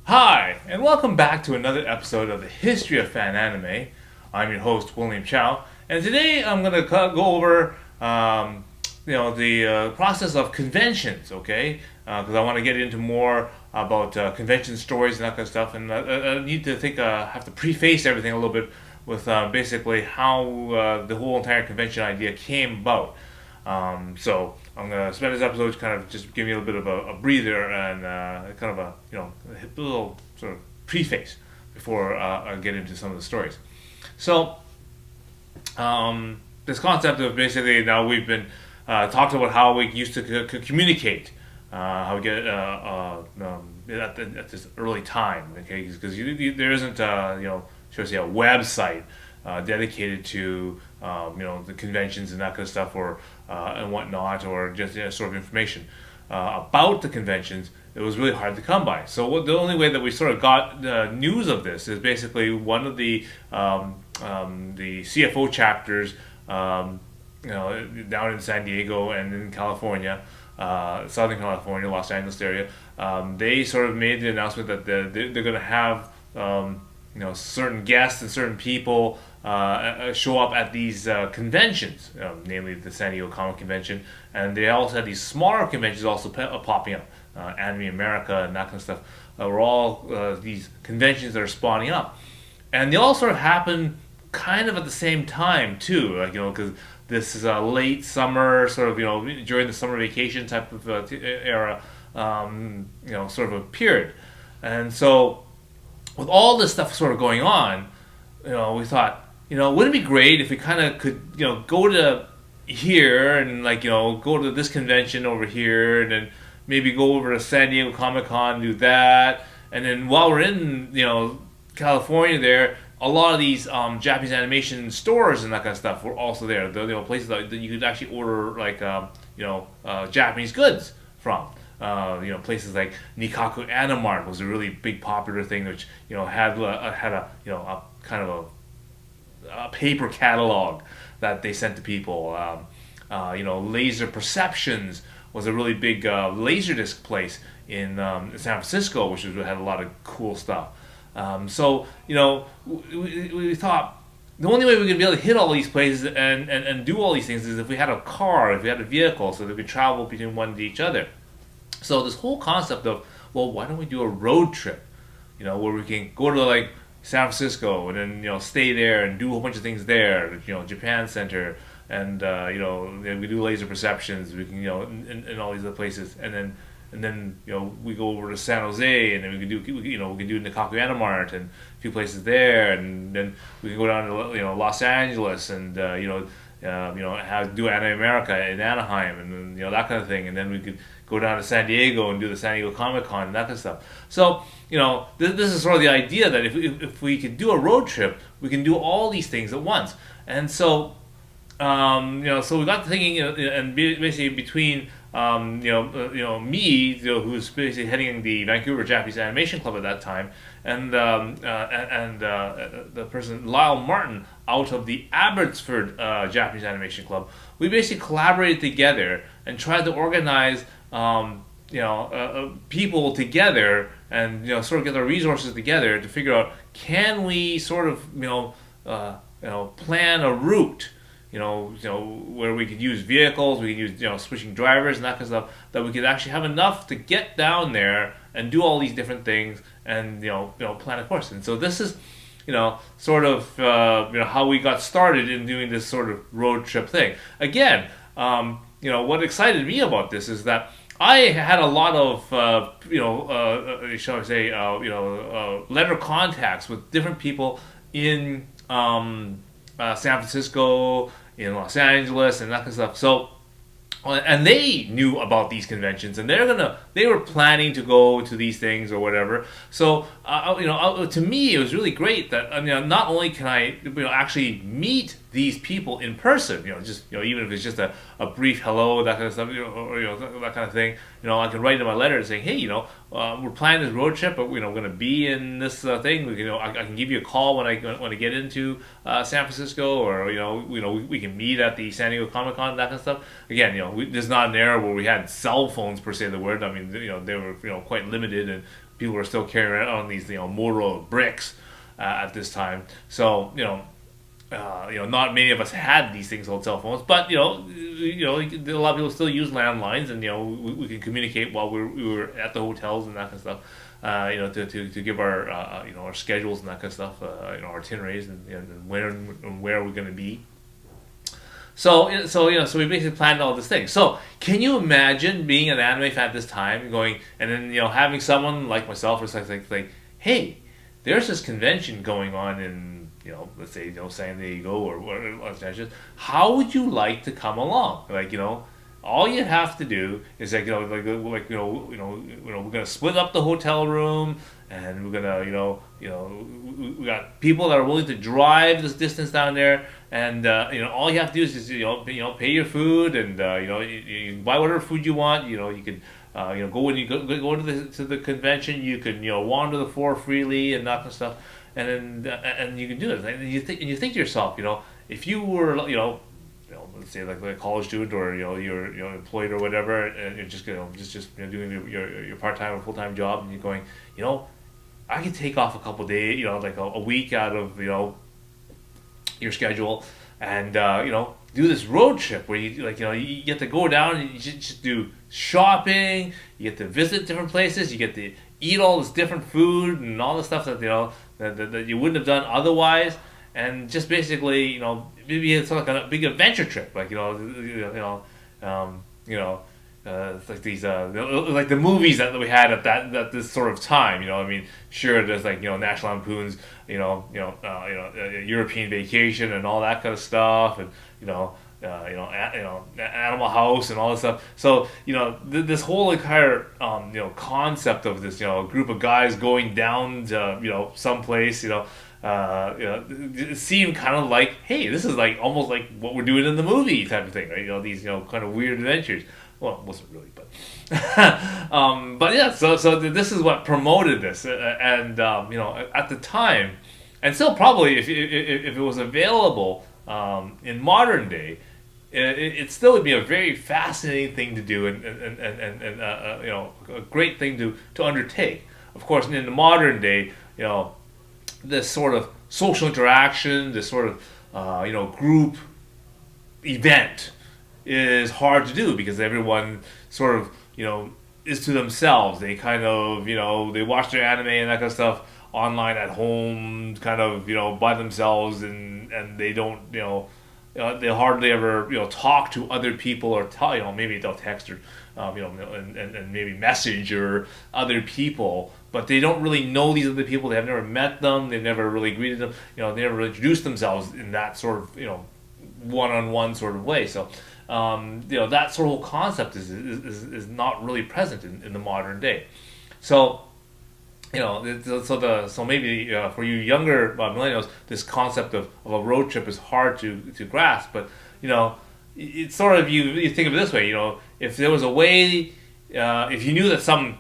Hi, and welcome back to another episode of the History of Fan Anime. I'm your host, William Chow, and today I'm going to go over, the process of conventions. Okay, because I want to get into more about convention stories and that kind of stuff, and I need to have to preface everything a little bit with basically how the whole entire convention idea came about. So I'm gonna spend this episode kind of just giving you a little bit of a breather and kind of a little sort of preface before I get into some of the stories. So this concept of basically now we've been talked about how we used to communicate, how we get at this early time, okay? Because there isn't should I say a website dedicated to the conventions and that kind of stuff, or and whatnot, or just sort of information about the conventions. It was really hard to come by. So the only way that we sort of got news of this is basically one of the CFO chapters, down in San Diego and in California, Southern California, Los Angeles area. They sort of made the announcement that they're going to have certain guests and certain people show up at these conventions, namely the San Diego Comic Convention, and they also had these smaller conventions also popping up, Anime America and that kind of stuff. Were all these conventions that are spawning up, and they all sort of happen kind of at the same time too, because this is a late summer, sort of during the summer vacation type of era, sort of a period, and so with all this stuff sort of going on, we thought, wouldn't it be great if we kind of could, go to here and go to this convention over here, and then maybe go over to San Diego Comic Con, do that, and then while we're in, California, there, a lot of these Japanese animation stores and that kind of stuff were also there. The places that you could actually order Japanese goods from. Places like Nikkaku Animart was a really big popular thing, which had a kind of a paper catalog that they sent to people. Laser Perceptions was a really big laserdisc place in San Francisco, which had a lot of cool stuff. So we thought the only way we could be able to hit all these places and do all these things is if we had a car, if we had a vehicle, so that we could travel between one to each other. So this whole concept of, well, why don't we do a road trip, where we can go to San Francisco and then stay there and do a whole bunch of things there, Japan Center, and then we do laser perceptions, we can in all these other places, and then we go over to San Jose, and then we can do Nikkaku Animart and a few places there, and then we can go down to Los Angeles and do Anime America in Anaheim, and then that kind of thing, and then we could go down to San Diego and do the San Diego Comic Con and that kind of stuff. So this is sort of the idea that if we could do a road trip, we can do all these things at once, and so so we got to thinking, and basically between me, who's basically heading the Vancouver Japanese Animation Club at that time, and the person Lyle Martin out of the Abbotsford Japanese Animation Club, we basically collaborated together and tried to organize people together and sort of get our resources together to figure out, can we sort of plan a route, where we could use vehicles, we could use switching drivers and that kind of stuff, that we could actually have enough to get down there and do all these different things and plan a course. And so this is sort of how we got started in doing this sort of road trip thing. Again, what excited me about this is that I had a lot of shall I say letter contacts with different people in San Francisco, in Los Angeles, and that kind of stuff. So, and they knew about these conventions, and they were planning to go to these things or whatever. So, to me, it was really great that not only can I actually meet these people in person, just even if it's just a brief hello, that kind of stuff, or that kind of thing. I can write in my letter saying, hey, we're planning this road trip, but we're going to be in this thing. I can give you a call when I get into San Francisco, or we can meet at the San Diego Comic Con, that kind of stuff. Again, there's not an era where we had cell phones per se. The word, I mean, they were quite limited, and people were still carrying around these mortar bricks at this time. So not many of us had these things called cell phones, but a lot of people still use landlines, and we can communicate while we were at the hotels and that kind of stuff. To give our our schedules and that kind of stuff, our itineraries and where we're going to be. So we basically planned all this thing. So can you imagine being an anime fan at this time, going and then having someone like myself or something like, hey, there's this convention going on in let's say San Diego or Los Angeles. How would you like to come along? All you have to do is we're gonna split up the hotel room, and we're gonna we got people that are willing to drive this distance down there, and all you have to do is just pay your food, and you buy whatever food you want. You can go when you go to the convention, you can wander the floor freely and that kind of stuff, and then and you can do it. And you think to yourself, if you were let's say like a college student, or you're employed or whatever, and you're just doing your part time or full time job, and you're going, I could take off a couple days, like a week out of your schedule, and do this road trip where you get to go down and you just do shopping, you get to visit different places, you get to eat all this different food and all the stuff that that you wouldn't have done otherwise, and just basically maybe it's like a big adventure trip, like it's like these like the movies that we had at this sort of time. Sure, there's like National Lampoon's European Vacation and all that kind of stuff, and Animal House and all this stuff. So this whole entire concept of this group of guys going down to someplace it seemed kind of like, hey, this is like almost like what we're doing in the movie type of thing, right? These kind of weird adventures. Well, it wasn't really, but but yeah. So this is what promoted this, and at the time, and still probably if it was available in modern day, it still would be a very fascinating thing to do, and a great thing to undertake. Of course, in the modern day, this sort of social interaction, this sort of group event is hard to do, because everyone sort of is to themselves. They kind of they watch their anime and that kind of stuff online at home, kind of by themselves, and they don't they hardly ever talk to other people, or maybe they'll text or and maybe message or other people, but they don't really know these other people. They have never met them. They've never really greeted them. They never introduced themselves in that sort of one-on-one sort of way. So that sort of whole concept is not really present in the modern day. So so maybe for you younger millennials, this concept of a road trip is hard to grasp. But it's sort of, you think of it this way. If there was a way, if you knew that some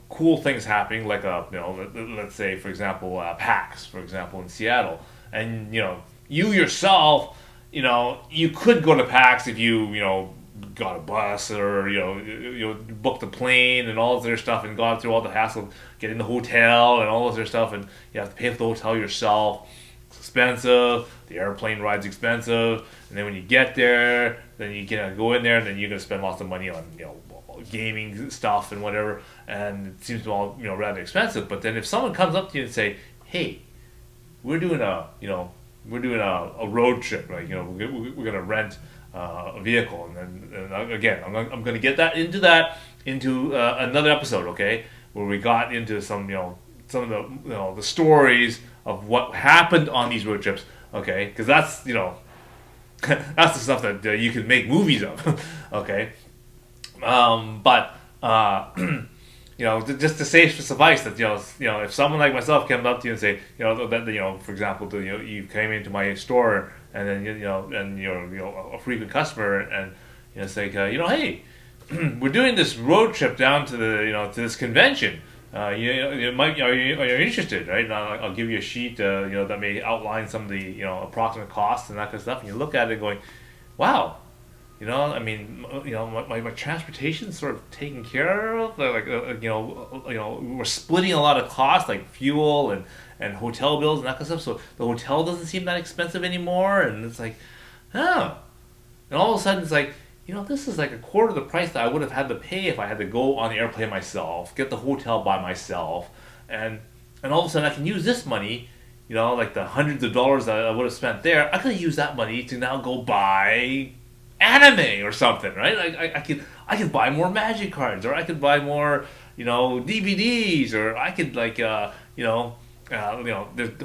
cool things happening, like let's say for example PAX, for example, in Seattle, and you yourself, you could go to PAX if you got a bus, or booked a plane and all this other stuff, and gone through all the hassle of getting the hotel and all this other stuff, and you have to pay for the hotel yourself. It's expensive. The airplane ride's expensive, and then when you get there, then you can go in there, and then you're gonna spend lots of money on gaming stuff and whatever, and it seems all rather expensive. But then if someone comes up to you and say, hey, we're doing a road trip, right? We're gonna rent a vehicle, and again, I'm going to get into another episode, okay, where we got into some of the the stories of what happened on these road trips, okay, because that's that's the stuff that you can make movies of, okay, but just to suffice that if someone like myself came up to you and say that for example you came into my store, and then and you're a frequent customer, and say hey, we're doing this road trip down to the to this convention. You might are you interested, right? And I'll give you a sheet that may outline some of the approximate costs and that kind of stuff, and you look at it going, wow, I mean, my transportation's sort of taken care of. We're splitting a lot of costs like fuel and hotel bills and that kind of stuff. So the hotel doesn't seem that expensive anymore, and it's like, oh, and all of a sudden it's like, this is like a quarter of the price that I would have had to pay if I had to go on the airplane myself, get the hotel by myself, and all of a sudden I can use this money, like the hundreds of dollars that I would have spent there. I could use that money to now go buy anime or something, right? I could buy more Magic cards, or I could buy more, DVDs, or I could there's a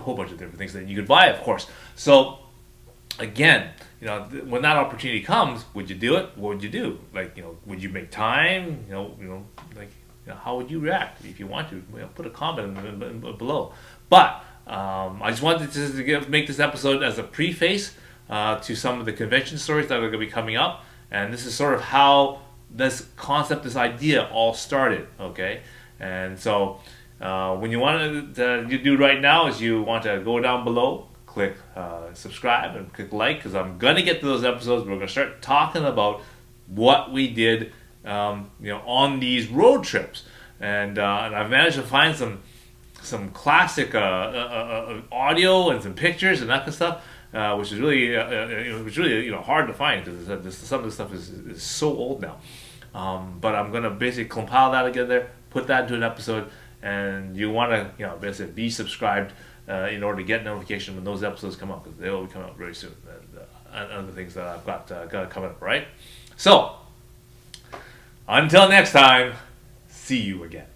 whole bunch of different things that you could buy, of course. So again, when that opportunity comes, would you do it? What would you do? Like, would you make time? How would you react if you want to? Put a comment below. But I just wanted to make this episode as a preface to some of the convention stories that are going to be coming up, and this is sort of how this concept, this idea, all started. Okay, and so when you want to you do right now is you want to go down below, click subscribe and click like, because I'm gonna get to those episodes. We're gonna start talking about what we did, on these road trips, and I've managed to find some classic audio and some pictures and that kind of stuff, which is really hard to find because some of this stuff is so old now. But I'm gonna basically compile that together, put that into an episode, and you want to basically be subscribed in order to get notification when those episodes come up, because they will be coming out very soon. And other things that I've got coming up, right? So until next time, see you again.